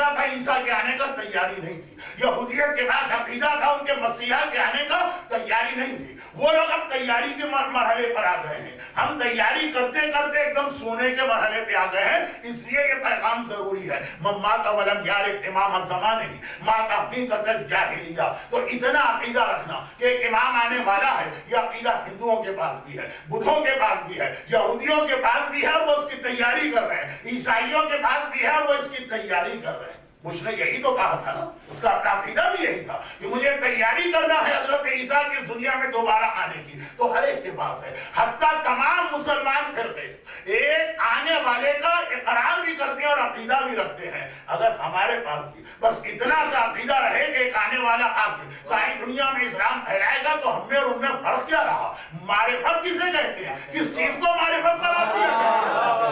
عقیدہ تھا عیسیٰ کے آنے کا، تیاری نہیں تھی. یہودیت کے پاس عقیدہ تھا ان کے مسیحا کے آنے کا، تیاری نہیں تھی. وہ لوگ اب تیاری کے مرحلے پر آ گئے ہیں. ہم تیاری کرتے کرتے ایک دم سونے کے مرحلے پہ آ گئے ہیں. اس لیے یہ پیغام ضروری ہے. مات ولم یعرف امام الزمان مات امیتۃ الجاہلیہ. تو اتنا عقیدہ رکھنا کہ ایک امام آنے والا ہے، یہ عقیدہ ہندوؤں کے پاس بھی ہے، بدھوں کے پاس بھی ہے، یہودیوں کے پاس بھی ہے، وہ اس کی تیاری کر رہے ہیں. عیسائیوں کے پاس بھی ہے، وہ اس کی تیاری کر رہے ہیں. بش نے یہی تو کہا تھا نا، اس کا اپنا عقیدہ بھی یہی تھا کہ مجھے تیاری کرنا ہے حضرت عیسیٰ کی اس دنیا میں دوبارہ آنے کی. تو ہر ایک کے پاس ہے. حتیٰ تمام مسلمان فرقے ایک آنے والے کا اقرار بھی کرتے ہیں اور عقیدہ بھی رکھتے ہیں. اگر ہمارے پاس بھی بس اتنا سا عقیدہ رہے کہ ایک آنے والا آ کے ساری دنیا میں اسلام پھیلائے گا، تو ہم میں اور ان میں فرق کیا رہا؟ معرفت کسے کہتے ہیں؟ کس چیز کو معرفت قرار دیا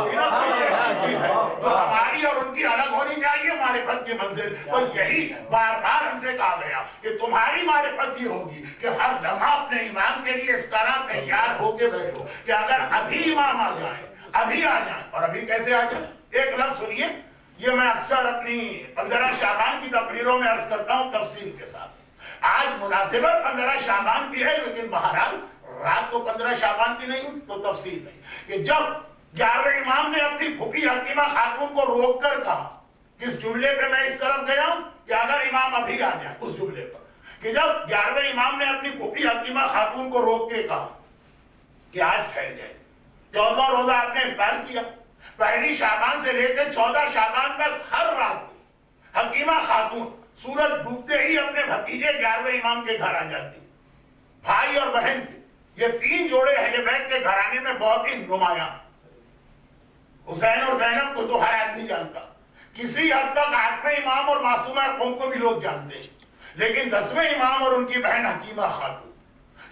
گیا؟ کوئی ایسی چیز ہے جو ہماری اور ان کی الگ ہونی چاہیے، معرفت کی منزل. اور یہی بار بار ہم سے کہا گیا کہ تمہاری معرفت یہ ہوگی کہ ہر لمحہ اپنے امام کے لیے اس طرح تیار ہو کے بیٹھو کہ اگر ابھی امام آ جائیں، ابھی آ جائیں. اور ابھی کیسے آ جائیں؟ ایک لفظ سنیے، یہ میں اکثر اپنی 15 شعبان کی تقریروں میں عرض کرتا ہوں تفصیل کے ساتھ. آج مناسبت 15 شعبان کی ہے، لیکن بہرحال رات تو 15 شعبان کی نہیں تو تفصیل نہیں. کہ جب 11ویں امام نے اپنی پھوپھی حکیمہ خاتون کو روک کر کہا، کس جملے پہ میں اس طرف گیا ہوں کہ اگر امام ابھی آ جائیں، اس جملے پر کہ جب 11ویں امام نے اپنی پھوپھی حکیمہ خاتون کو روک کے کہا کہ آج ٹھہر جائے. 14 روزہ آپ نے افطار کیا. پہلی شعبان سے لے کے 14 شعبان تک ہر رات کو حکیمہ خاتون سورج ڈوبتے ہی اپنے بھتیجے 11ویں امام کے گھر آ جاتی. بھائی اور بہن کے یہ 3 جوڑے اہل بیت کے گھرانے میں بہت ہی نمایاں. حسین اور زینب کو تو ہر آدمی جانتا، کسی حد تک 8ویں امام اور معصومہ قوم کو بھی لوگ جانتے ہیں. لیکن 10ویں امام اور ان کی بہن حکیمہ خاتون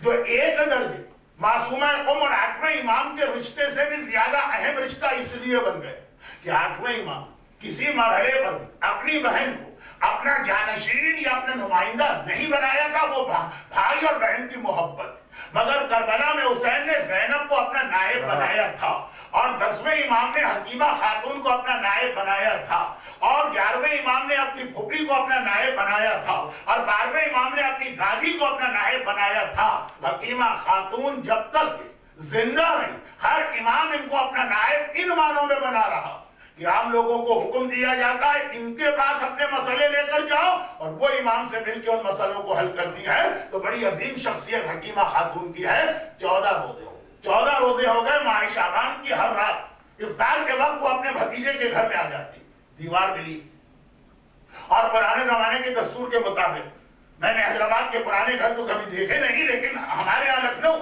جو ایک درجے معصومہ قوم اور 8ویں امام کے رشتے سے بھی زیادہ اہم رشتہ اس لیے بن گئے کہ 8ویں امام کسی مرحلے پر بھی اپنی بہن کو اپنا جانشین یا اپنا نمائندہ نہیں بنایا تھا. وہ بھائی اور بہن کی محبت. مگر کربلا میں حسین نے زینب کو اپنا نائب بنایا تھا، اور 10ویں امام نے حکیمہ خاتون کو اپنا نائب بنایا تھا، اور 11ویں امام نے اپنی پھوپھی کو اپنا نائب بنایا تھا، اور 12ویں امام نے اپنی دادی کو اپنا نائب بنایا تھا. حکیمہ خاتون جب تک زندہ رہی، ہر امام ان کو اپنا نائب ان معنوں میں بنا رہا کہ عام لوگوں کو حکم دیا جاتا ہے ان کے پاس اپنے مسئلے لے کر جاؤ، اور وہ امام سے مل کے ان مسئلوں کو حل کرتی ہے. تو بڑی عظیم شخصیت حکیمہ خاتون کی ہے. 14 روزے ہو گئے ماہ شعبان کی. ہر رات افطار کے وقت وہ اپنے بھتیجے کے گھر میں آ جاتی. دیوار ملی، اور پرانے زمانے کے دستور کے مطابق میں نے حیدرآباد کے پرانے گھر تو کبھی دیکھے نہیں، لیکن ہمارے یہاں لکھنؤ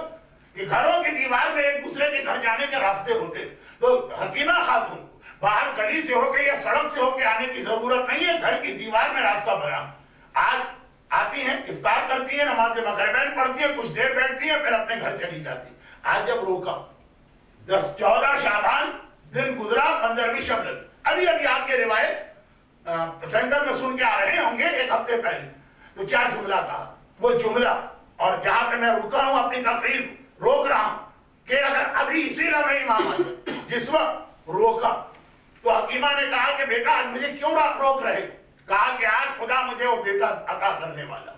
کہ گھروں کی دیوار میں ایک دوسرے کے گھر جانے کے راستے ہوتے تھے. تو حکیمہ خاتون باہر گلی سے ہو کے یا سڑک سے ہو کے آنے کی ضرورت نہیں ہے، گھر کی دیوار میں راستہ بنا. آج آتی ہیں، افطار کرتی ہیں، نماز مغربین پڑھتی ہیں، کچھ دیر بیٹھتی ہیں، پھر اپنے گھر چلی جاتی. آج جب روکا 14 شعبان دن گزرا، 15ویں شب لگی. ابھی آپ یہ روایت سینٹر میں سن کے آ رہے ہوں گے 1 ہفتے پہلے. تو کیا جملہ کہا؟ وہ جملہ، اور جہاں پہ میں رکا ہوں اپنی تقریر روک رہا ہوں کہ اگر ابھی اسی لمحے امام آ جائے. جس وقت روکا تو حکیمہ نے کہا کہ بیٹا آج مجھے کیوں روک رہے؟ کہا کہ آج خدا مجھے وہ بیٹا عطا کرنے والا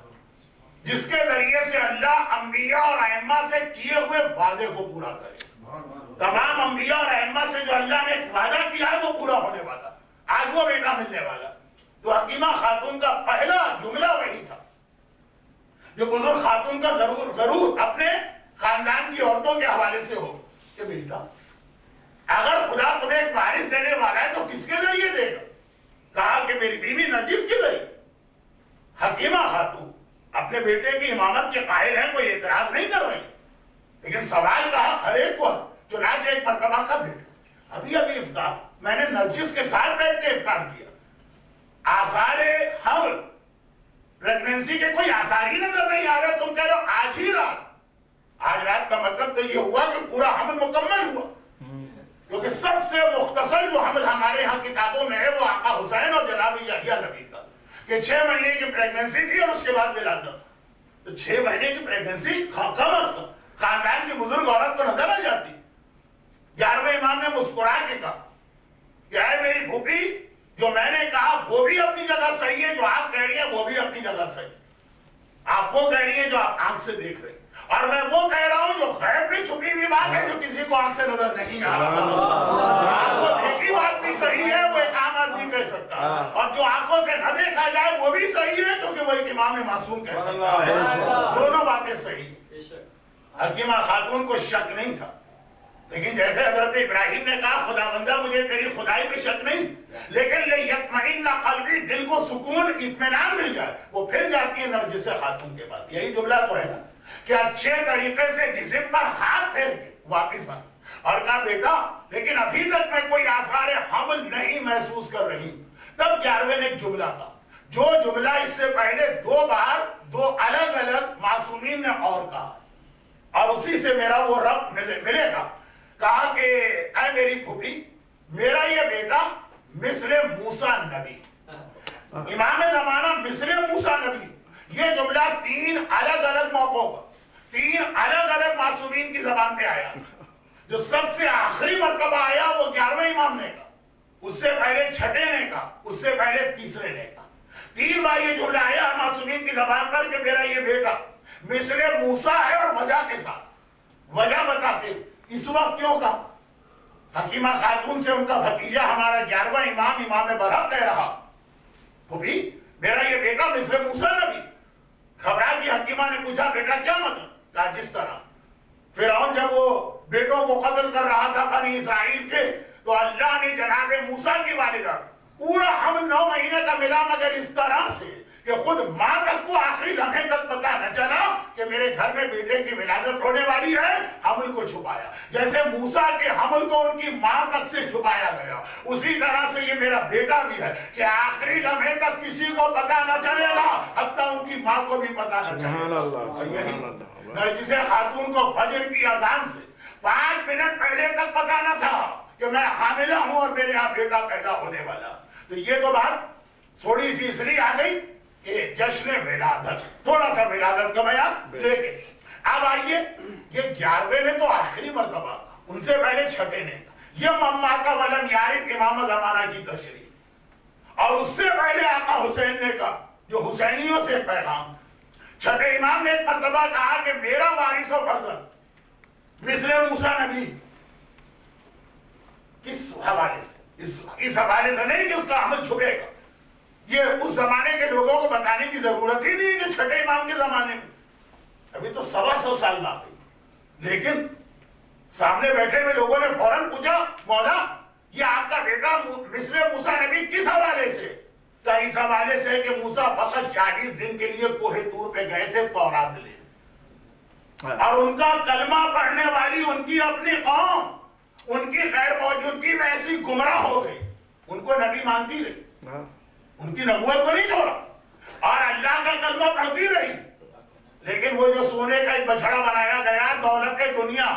جس کے ذریعے سے اللہ انبیاء اور ائمہ سے کیے ہوئے وعدے کو پورا کرے. تمام انبیاء اور ائمہ سے جو اللہ نے وعدہ کیا ہے وہ پورا ہونے والا. آج وہ بیٹا ملنے والا. تو حکیمہ خاتون کا پہلا جملہ وہی تھا جو بزرگ خاتون کا ضرور اپنے خاندان کی عورتوں کے حوالے سے ہو کہ بیٹا اگر خدا تمہیں ایک وارث دینے والا ہے تو کس کے ذریعے دے گا؟ کہا کہ میری بیوی نرجس کے ذریعے. حکیمہ خاتون اپنے بیٹے کی امامت کے قائل ہیں، کوئی اعتراض نہیں کر رہے، لیکن سوال کہا ہر ایک کو. چنانچہ ایک مرتبہ کا بیٹا ابھی افطار میں نے نرجس کے ساتھ بیٹھ کے افطار کیا. آثار حمل پریگننسی کے کوئی آثار ہی نظر نہیں آ رہے. تم کہہ رہے ہو آج ہی رات. آج رات کا مطلب تو یہ ہوا کہ پورا حمل مکمل ہوا، کیونکہ سب سے مختصر جو حمل ہمارے ہاں کتابوں میں ہے وہ آقا حسین اور جناب یحییٰ نبی کا کہ 6 مہینے کی پریگننسی تھی اور اس کے بعد ولادت. تو 6 مہینے کی پریگننسی کم از کم خاندان کی بزرگ عورت کو نظر آ جاتی. 11ویں امام نے مسکرا کے کہا کہ اے میری پھوپھی، جو میں نے کہا وہ بھی اپنی جگہ صحیح ہے، جو آپ کہہ رہی ہیں وہ بھی اپنی جگہ صحیح ہے. آپ وہ کہہ رہی ہیں جو آپ آنکھ سے دیکھ رہے ہیں، اور میں وہ کہہ رہا ہوں جو غیب میں چھپی ہوئی بات ہے، جو کسی کو آنکھ سے نظر نہیں آ رہا. آپ کو دیکھی بات بھی صحیح ہے، وہ ایک عام آدمی کہہ سکتا ہے، اور جو آنکھوں سے نہ دیکھا جائے وہ بھی صحیح ہے، کیونکہ وہ ایک امام معصوم کہہ سکتا ہے. دونوں باتیں صحیح ہیں. حکیمہ خاتون کو شک نہیں تھا، لیکن جیسے حضرت ابراہیم نے کہا خدا بندہ مجھے تیری خدائی پہ شک نہیں، لیکن لیطمئن قلبی، دل کو سکون اطمینان مل جائے، وہ پھر جاتی ہے نرجس خاتون کے پاس. یہی جملہ تو ہے نا کہ اچھے طریقے سے جسم پر ہاتھ پھیر کے واپس آئے اور کہا بیٹا لیکن ابھی تک میں کوئی آثار حمل نہیں محسوس کر رہی. تب 11ویں نے ایک جملہ کہا، جو جملہ اس سے پہلے 2 بار 2 الگ الگ معصومین نے اور کہا، اور اسی سے میرا وہ رب ملے گا. کہا کہ اے میری پھوپھی، میرا یہ بیٹا مثل موسیٰ نبی، امام زمانہ مثل موسیٰ نبی. یہ جملہ 3 الگ الگ موقعوں پر 3 الگ الگ معصومین کی زبان پہ آیا. جو سب سے آخری مرتبہ آیا وہ 11ویں امام نے کہا، اس سے پہلے 6ٹھے نے کہا، اس سے پہلے 3رے نے کہا. 3 بار یہ جملہ آیا معصومین کی زبان پر کہ میرا یہ بیٹا مثل موسیٰ ہے، اور وجہ کے ساتھ وجہ بتاتے. اس وقت کیوں کہا؟ حکیمہ خاتون سے ان کا بھتیجا ہمارا 11واں امام امام برحق کہہ رہا، پھوپھی میرا یہ بیٹا مثل موسیٰ نبی. گھبرا کی حکیمہ نے پوچھا بیٹا کیا مطلب؟ کہا جس طرح فرعون جب وہ بیٹوں کو قتل کر رہا تھا بنی اسرائیل کے، تو اللہ نے جناب موسیٰ کی والدہ پورا حمل 9 مہینے کا ملا، مگر اس طرح سے کہ خود ماں تک کو آخری لمحے تک پتا نہ چلا کہ میرے گھر میں بیٹے کی ولادت ہونے والی ہے. حمل کو چھپایا، جیسے موسیٰ کے حمل کو ان کی ماں تک سے چھپایا گیا، اسی طرح سے یہ میرا بیٹا بھی ہے کہ آخری لمحے تک کسی کو پتا نہ چلے گا، حتیٰ ان کی ماں کو بھی پتا نہ چلے گا. نرجس خاتون کو فجر کی اذان سے 5 منٹ پہلے تک پتا نہ تھا کہ میں حاملہ ہوں اور میرے یہاں بیٹا پیدا ہونے والا. تو یہ تو بات تھوڑی سی اس لیے آ گئی کہ جشن ولادت، تھوڑا سا ولادت کا بیان لے کے. اب آئیے، یہ 11ویں نے تو آخری مرتبہ، ان سے پہلے 6ٹھے نے. یہ مماتا ولم یارف امام زمانہ کی تشریح، اور اس سے پہلے آقا حسین نے کہا جو حسینیوں سے پیغام. 6ٹھے امام نے ایک مرتبہ کہا کہ میرا وارث و فرزند مثل موسیٰ نبی. کس حوالے سے؟ اس حوالے سے نہیں کہ اس کا عمل چھپے گا. یہ اس زمانے کے لوگوں کو بتانے کی ضرورت ہی نہیں جو 6ٹھے امام کے زمانے میں، ابھی تو 125 سال باقی. لیکن سامنے بیٹھے ہوئے لوگوں نے فوراً پوچھا مولا یہ آپ کا بیٹا مثل موسیٰ نبی کس حوالے سے؟ کہ اس حوالے سے کہ موسیٰ فقط 40 دن کے لیے کوہ طور پہ گئے تھے تورات لے، اور ان کا کلمہ پڑھنے والی ان کی اپنی قوم ان کی خیر موجودگی میں ایسی گمراہ ہو گئی، ان کو نبی مانتی رہی، ان کی نبوت کو نہیں چھوڑا، اور اللہ کا کلمہ پڑھتی رہی. لیکن وہ جو سونے کا ایک بچھڑا بنایا گیا دولت دنیا،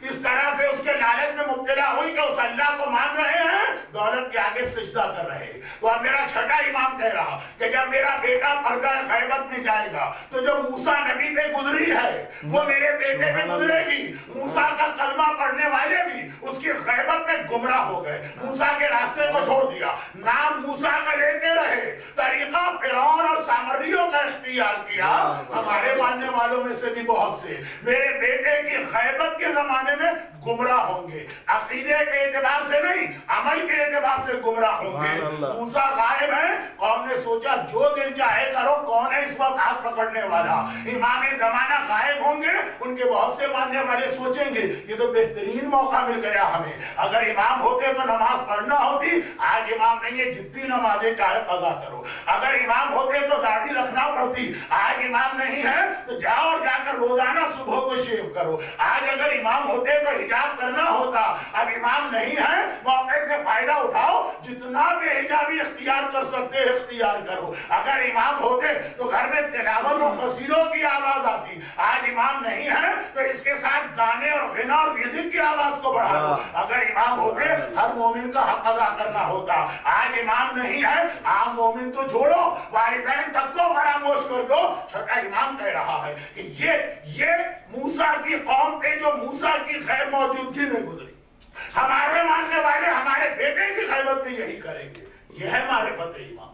اس طرح سے اس کے لالچ میں مبتلا ہوئی کہ اس اللہ کو مان رہے ہیں، دولت کے آگے سجدہ کر رہے ہیں. تو اب میرا 6ٹھا امام کہہ رہا کہ جب میرا بیٹا پردہ غیبت میں جائے گا تو جو موسیٰ نبی پہ گزری ہے وہ میرے بیٹے پہ گزرے گی. موسیٰ کا کلمہ پڑھنے والے بھی اس کی غیبت میں گمراہ ہو گئے، موسیٰ کے راستے کو چھوڑ دیا، نام موسیٰ کا لیتے رہے، طریقہ فرعون اور سامریوں کا اختیار کیا. ہمارے ماننے والوں میں سے بھی بہت سے میرے بیٹے کی غیبت کے زمانے میں گمراہ ہوں گے، عقیدے کے اعتبار سے نہیں عمل کے اعتبار سے گمراہ ہوں گے. موسیٰ غائب ہے، قوم نے سوچا جو دل چاہے کرو، کون ہے اس وقت ہاتھ پکڑنے والا؟ امام زمانہ غائب ہوں گے، ان کے بہت سے ماننے والے سوچیں گے یہ تو بہترین موقع مل گیا ہمیں، اگر امام ہوتے تو نماز پڑھنا ہوتی، آج امام نہیں ہے جتنی نمازیں چاہے قضا کرو. اگر امام ہوتے تو داڑھی رکھنا پڑتی، آج امام نہیں ہے تو جاؤ اور جا کر روزانہ صبح کو شیو کرو. آج اگر امام ہوتے تو حجاب کرنا ہوتا، اب امام نہیں ہے، موقع سے فائدہ اٹھاؤ، جتنا بے حجابی اختیار کر سکتے اختیار کرو. اگر امام ہوتے تو گھر میں تلاوت و قصیدوں کی آواز آتی، آج امام نہیں ہے تو اس کے ساتھ گانے اور غنا اور میوزک کی آواز کو بڑھا دو. اگر امام ہوتے ہر مومن کا حق ادا کرنا ہوتا، آج امام نہیں ہے، عام مومن تو چھوڑو والدین تک کو فراموش کر دو. 6ٹھا امام کہہ رہا ہے کہ یہ موسیٰ کی قوم پہ جو موسیٰ کی غیر موجودگی میں گزری، ہمارے ماننے والے ہمارے بیٹے کی غیبت میں یہی کریں گے. یہ ہے معرفت امام.